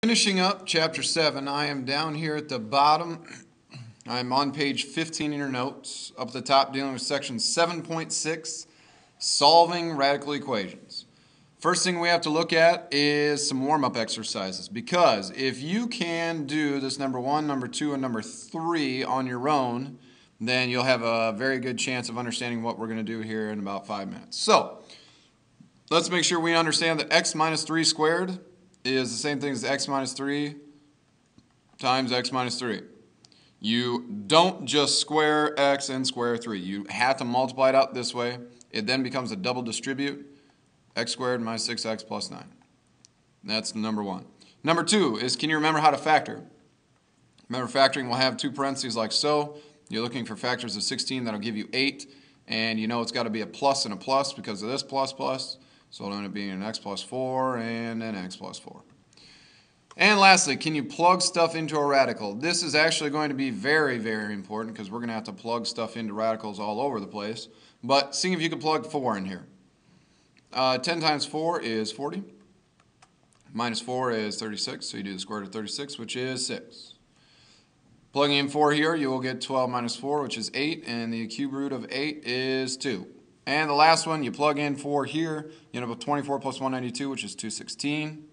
Finishing up chapter 7, I am down here at the bottom. I'm on page 15 in your notes. Up at the top, dealing with section 7.6, solving radical equations. First thing we have to look at is some warm-up exercises, because if you can do this number 1, number 2, and number 3 on your own, then you'll have a very good chance of understanding what we're going to do here in about 5 minutes. So, let's make sure we understand that x minus 3 squared is the same thing as x minus 3 times x minus 3. You don't just square x and square 3. You have to multiply it out this way. It then becomes a double distribute, x squared minus 6x plus 9. That's number 1. Number 2 is, can you remember how to factor? Remember, factoring will have 2 parentheses like so. You're looking for factors of 16. That'll give you 8. And you know it's got to be a plus and a plus because of this plus plus. So it'll end up being an x plus 4 and an x plus 4. And lastly, can you plug stuff into a radical? This is actually going to be very, very important because we're going to have to plug stuff into radicals all over the place. But see if you can plug 4 in here. 10 times 4 is 40. Minus 4 is 36, so you do the square root of 36, which is 6. Plugging in 4 here, you will get 12 minus 4, which is 8, and the cube root of 8 is 2. And the last one, you plug in 4 here, you end up with 24 plus 192, which is 216.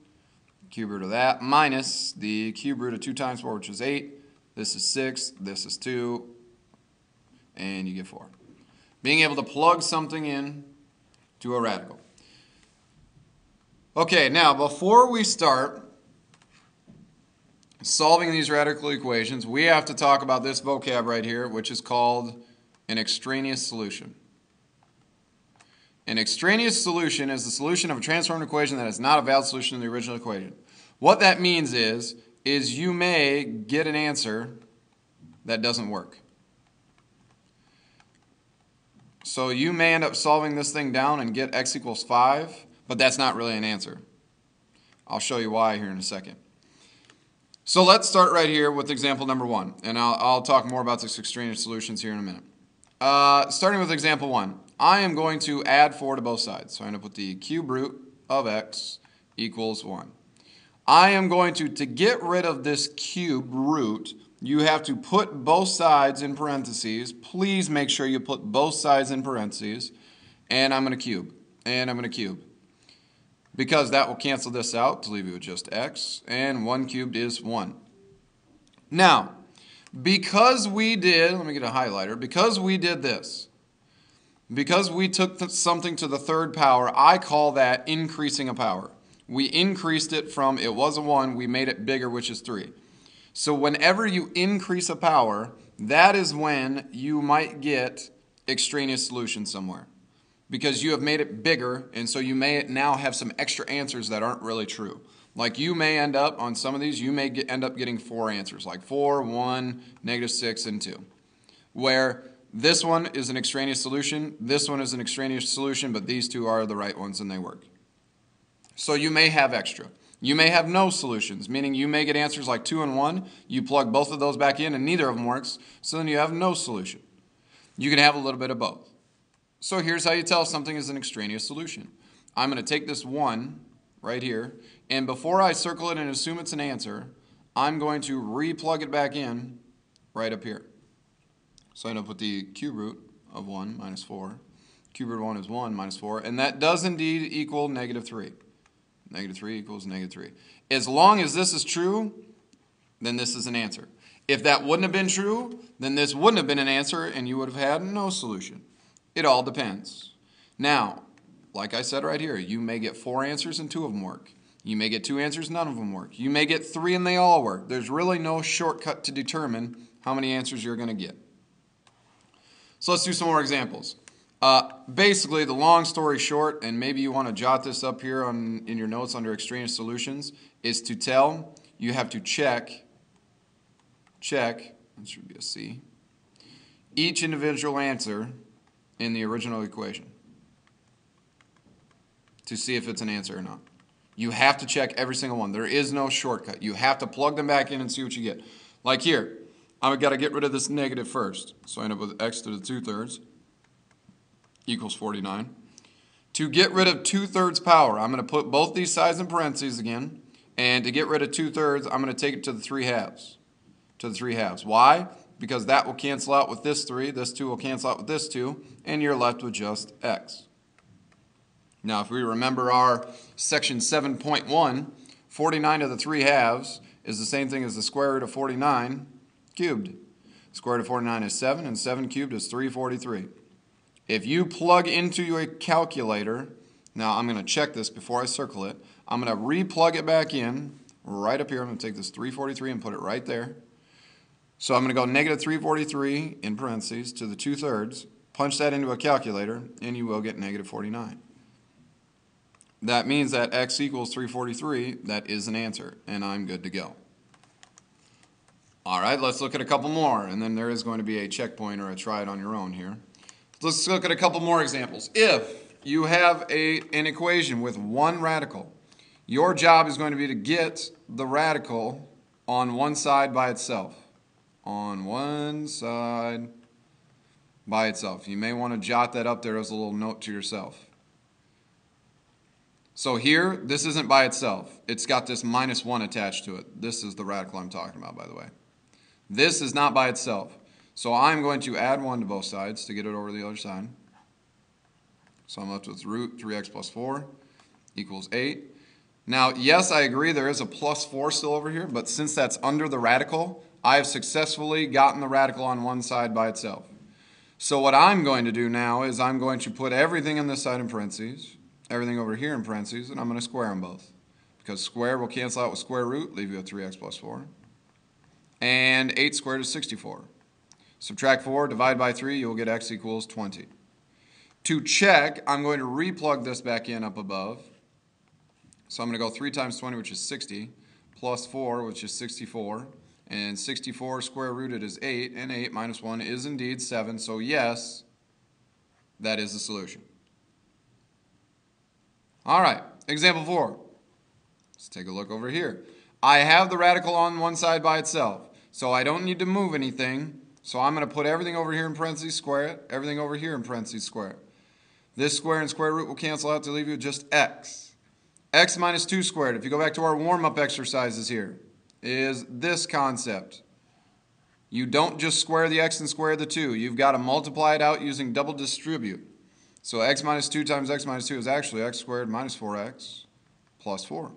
Cube root of that, minus the cube root of 2 times 4, which is 8. This is 6, this is 2, and you get 4. Being able to plug something in to a radical. Okay, now before we start solving these radical equations, we have to talk about this vocab right here, which is called an extraneous solution. An extraneous solution is the solution of a transformed equation that is not a valid solution in the original equation. What that means is you may get an answer that doesn't work. So you may end up solving this thing down and get x equals 5, but that's not really an answer. I'll show you why here in a second. So let's start right here with example number 1, and I'll talk more about this extraneous solutions here in a minute. Starting with example 1, I am going to add 4 to both sides. So I'm going to put the cube root of x equals 1. I am going to get rid of this cube root, you have to put both sides in parentheses. Please make sure you put both sides in parentheses. And I'm going to cube. And I'm going to cube. Because that will cancel this out to leave you with just x. And 1 cubed is 1. Now, because we did, let me get a highlighter, because we did this, because we took something to the 3rd power, I call that increasing a power. We increased it from, it was a 1, we made it bigger, which is 3. So whenever you increase a power, that is when you might get extraneous solutions somewhere. Because you have made it bigger, and so you may now have some extra answers that aren't really true. Like you may end up, on some of these, you may end up getting 4 answers, like 4, 1, negative 6, and 2. Where this one is an extraneous solution, this one is an extraneous solution, but these two are the right ones and they work. So you may have extra. You may have no solutions, meaning you may get answers like 2 and 1, you plug both of those back in and neither of them works, so then you have no solution. You can have a little bit of both. So here's how you tell something is an extraneous solution. I'm going to take this 1 right here, and before I circle it and assume it's an answer, I'm going to re-plug it back in right up here. So I end up with the cube root of 1 minus 4. Cube root of 1 is 1 minus 4, and that does indeed equal negative 3. Negative 3 equals negative 3. As long as this is true, then this is an answer. If that wouldn't have been true, then this wouldn't have been an answer, and you would have had no solution. It all depends. Now, like I said right here, you may get 4 answers and 2 of them work. You may get 2 answers, none of them work. You may get 3 and they all work. There's really no shortcut to determine how many answers you're going to get. So let's do some more examples. Basically, the long story short, and maybe you want to jot this up here in your notes under extraneous solutions, is to tell, you have to check, that should be a C, each individual answer in the original equation to see if it's an answer or not. You have to check every single one. There is no shortcut. You have to plug them back in and see what you get. Like here, I've got to get rid of this negative first. So I end up with x to the 2/3 equals 49. To get rid of 2/3 power, I'm going to put both these sides in parentheses again, And to get rid of 2/3, I'm going to take it to the 3/2. Why? Because that will cancel out with this 3, this 2 will cancel out with this 2, and you're left with just x. Now, if we remember our section 7.1, 49 to the 3/2 is the same thing as the square root of 49 cubed. Square root of 49 is 7, and 7 cubed is 343. If you plug into a calculator, now I'm going to check this before I circle it. I'm going to re-plug it back in right up here. I'm going to take this 343 and put it right there. So I'm going to go negative 343 in parentheses to the 2/3, punch that into a calculator, and you will get negative 49. That means that x equals 343. That is an answer, and I'm good to go. All right, let's look at a couple more, and then there is going to be a checkpoint or a try it on your own here. Let's look at a couple more examples. If you have an equation with one radical, your job is going to be to get the radical on one side by itself. On one side by itself. You may want to jot that up there as a little note to yourself. So here, this isn't by itself. It's got this -1 attached to it. This is the radical I'm talking about, by the way. This is not by itself. So I'm going to add 1 to both sides to get it over the other side. So I'm left with root 3x plus 4 equals 8. Now, yes, I agree there is a plus 4 still over here, but since that's under the radical, I have successfully gotten the radical on one side by itself. So what I'm going to do now is I'm going to put everything on this side in parentheses, everything over here in parentheses, and I'm going to square them both. Because square will cancel out with square root, leave you with 3x plus 4. And 8 squared is 64. Subtract 4, divide by 3, you'll get x equals 20. To check, I'm going to re-plug this back in up above. So I'm going to go 3 times 20, which is 60, plus 4, which is 64. And 64 square rooted is 8, and 8 minus 1 is indeed 7. So yes, that is the solution. All right, example 4. Let's take a look over here. I have the radical on one side by itself, so I don't need to move anything. So I'm going to put everything over here in parentheses, square it. Everything over here in parentheses, square it. This square and square root will cancel out to leave you with just x. X minus 2 squared, if you go back to our warm-up exercises here, is this concept. You don't just square the x and square the 2. You've got to multiply it out using double distribute. So x minus 2 times x minus 2 is actually x squared minus 4x plus 4.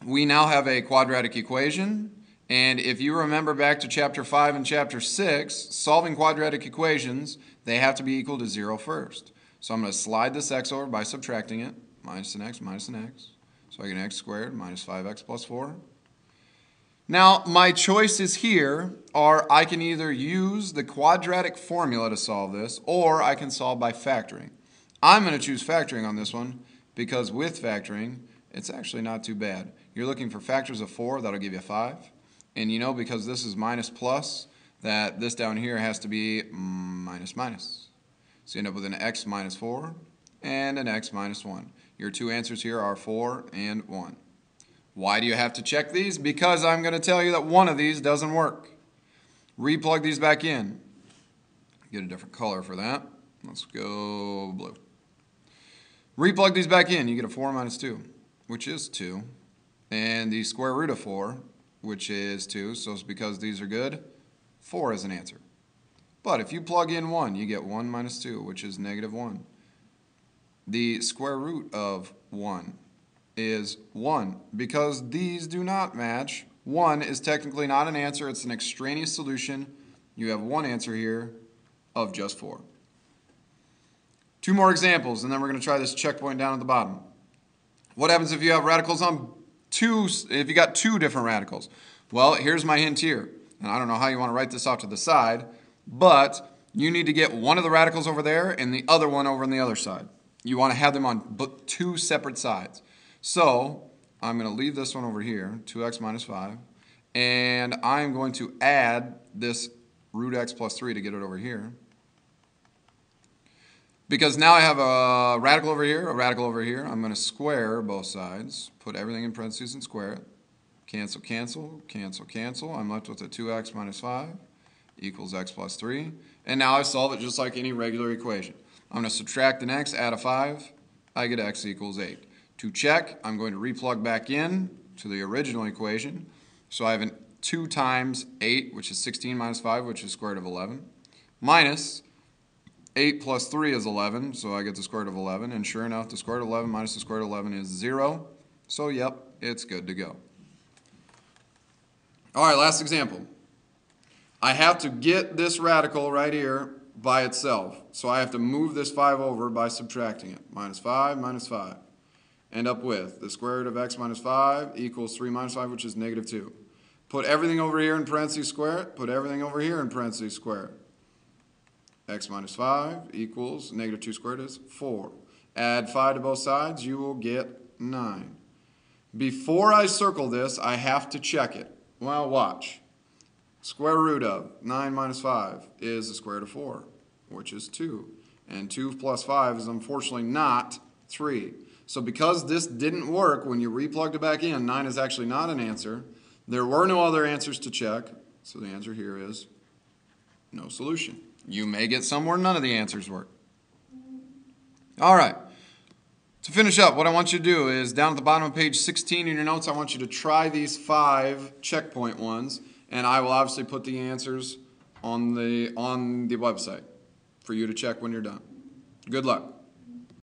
We now have a quadratic equation. And if you remember back to chapter 5 and chapter 6, solving quadratic equations, they have to be equal to 0 first. So I'm going to slide this x over by subtracting it. Minus an x, minus an x. So I get x squared minus 5x plus 4. Now, my choices here are I can either use the quadratic formula to solve this, or I can solve by factoring. I'm going to choose factoring on this one, because with factoring, it's actually not too bad. You're looking for factors of 4, that'll give you 5. And you know, because this is minus plus, that this down here has to be minus minus. So you end up with an x minus 4 and an x minus 1. Your two answers here are 4 and 1. Why do you have to check these? Because I'm going to tell you that one of these doesn't work. Replug these back in. Get a different color for that. Let's go blue. Replug these back in. You get a 4 minus 2, which is 2. And the square root of 4, which is 2, so it's because these are good, 4 is an answer. But if you plug in 1, you get 1 minus 2, which is negative 1. The square root of 1 is 1. Because these do not match, 1 is technically not an answer, it's an extraneous solution. You have one answer here of just 4. 2 more examples, and then we're going to try this checkpoint down at the bottom. What happens if you have radicals on if you got 2 different radicals? Well, here's my hint here. And I don't know how you want to write this off to the side, but you need to get one of the radicals over there and the other one over on the other side. You want to have them on 2 separate sides. So I'm going to leave this one over here, 2x minus 5, and I'm going to add this root x plus 3 to get it over here. Because now I have a radical over here, a radical over here. I'm going to square both sides, put everything in parentheses and square it. Cancel, cancel, cancel, cancel. I'm left with a 2x minus 5 equals x plus 3. And now I solve it just like any regular equation. I'm going to subtract an x, add a 5. I get x equals 8. To check, I'm going to replug back in to the original equation. So I have 2 times 8, which is 16 minus 5, which is square root of 11, minus 8 plus 3 is 11, so I get the square root of 11. And sure enough, the square root of 11 minus the square root of 11 is 0. So yep, it's good to go. All right, last example. I have to get this radical right here by itself. So I have to move this 5 over by subtracting it. Minus 5, minus 5. End up with the square root of x minus 5 equals 3 minus 5, which is negative 2. Put everything over here in parentheses, square it. Put everything over here in parentheses, square it. X minus 5 equals negative 2 squared is 4. Add 5 to both sides, you will get 9. Before I circle this, I have to check it. Well, watch. Square root of 9 minus 5 is the square root of 4, which is 2. And 2 plus 5 is unfortunately not 3. So because this didn't work when you replugged it back in, 9 is actually not an answer. There were no other answers to check, so the answer here is no solution. You may get some where none of the answers work. All right. To finish up, what I want you to do is down at the bottom of page 16 in your notes, I want you to try these 5 checkpoint ones, and I will obviously put the answers on the website for you to check when you're done. Good luck.